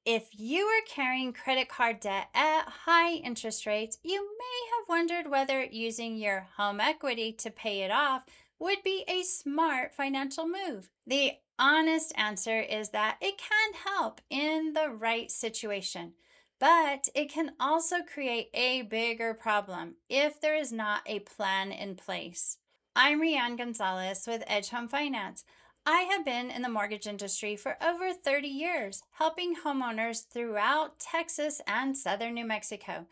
If you are carrying credit card debt at high interest rates, you may have wondered whether using your home equity to pay it off would be a smart financial move. The honest answer is that it can help in the right situation, but it can also create a bigger problem if there is not a plan in place. I'm ReAnn Gonzalez with Edge Home Finance. I have been in the mortgage industry for over 30 years, helping homeowners throughout Texas and southern New Mexico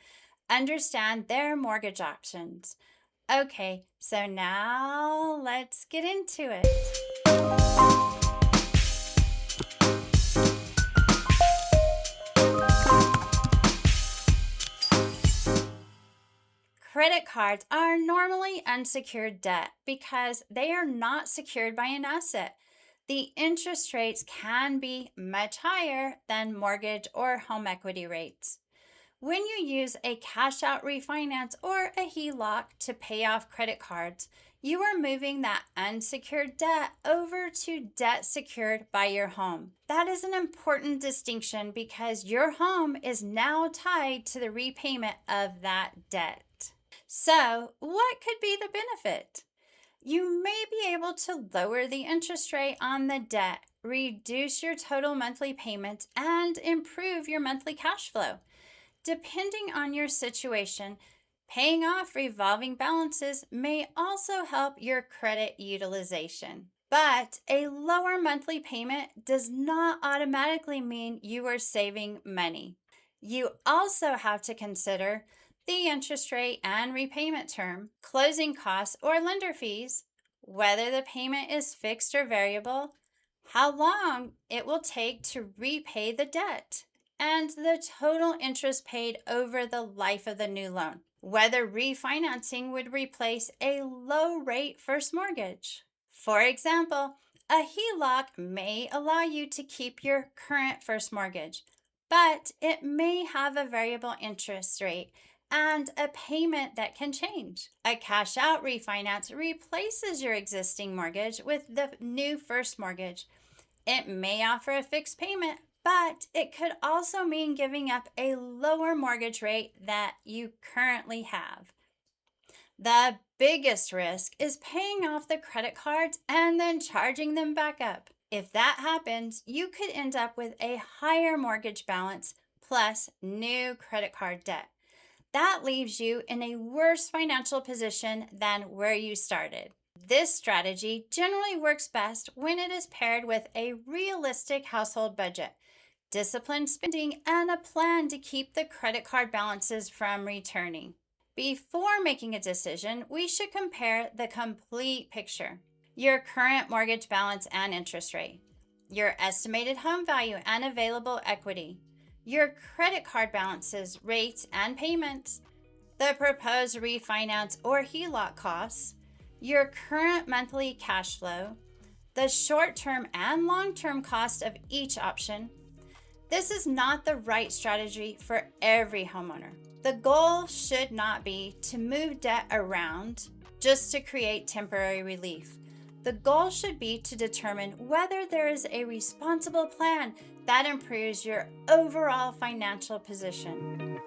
understand their mortgage options. Okay, so now let's get into it. Credit cards are normally unsecured debt because they are not secured by an asset. The interest rates can be much higher than mortgage or home equity rates. When you use a cash out refinance or a HELOC to pay off credit cards, you are moving that unsecured debt over to debt secured by your home. That is an important distinction because your home is now tied to the repayment of that debt. So, what could be the benefit? You may be able to lower the interest rate on the debt, reduce your total monthly payments, and improve your monthly cash flow. Depending on your situation, paying off revolving balances may also help your credit utilization. But a lower monthly payment does not automatically mean you are saving money. You also have to consider the interest rate and repayment term, closing costs or lender fees, whether the payment is fixed or variable, how long it will take to repay the debt, and the total interest paid over the life of the new loan, whether refinancing would replace a low-rate first mortgage. For example, a HELOC may allow you to keep your current first mortgage, but it may have a variable interest rate and a payment that can change. A cash out refinance replaces your existing mortgage with the new first mortgage. It may offer a fixed payment, but it could also mean giving up a lower mortgage rate that you currently have. The biggest risk is paying off the credit cards and then charging them back up. If that happens, you could end up with a higher mortgage balance plus new credit card debt. That leaves you in a worse financial position than where you started. This strategy generally works best when it is paired with a realistic household budget, disciplined spending, and a plan to keep the credit card balances from returning. Before making a decision, we should compare the complete picture: your current mortgage balance and interest rate, your estimated home value and available equity, your credit card balances, rates, and payments, the proposed refinance or HELOC costs, your current monthly cash flow, the short-term and long-term cost of each option. This is not the right strategy for every homeowner. The goal should not be to move debt around just to create temporary relief. The goal should be to determine whether there is a responsible plan that improves your overall financial position.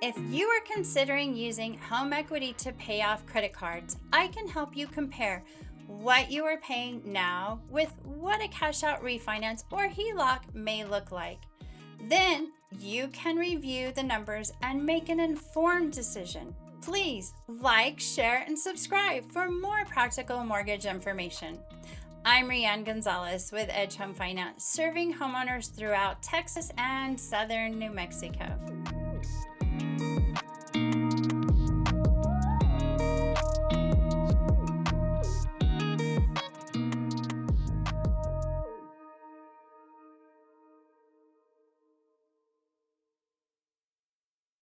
If you are considering using home equity to pay off credit cards, I can help you compare what you are paying now with what a cash out refinance or HELOC may look like. Then you can review the numbers and make an informed decision. Please like, share, and subscribe for more practical mortgage information. I'm ReAnn Gonzalez with Edge Home Finance, serving homeowners throughout Texas and southern New Mexico.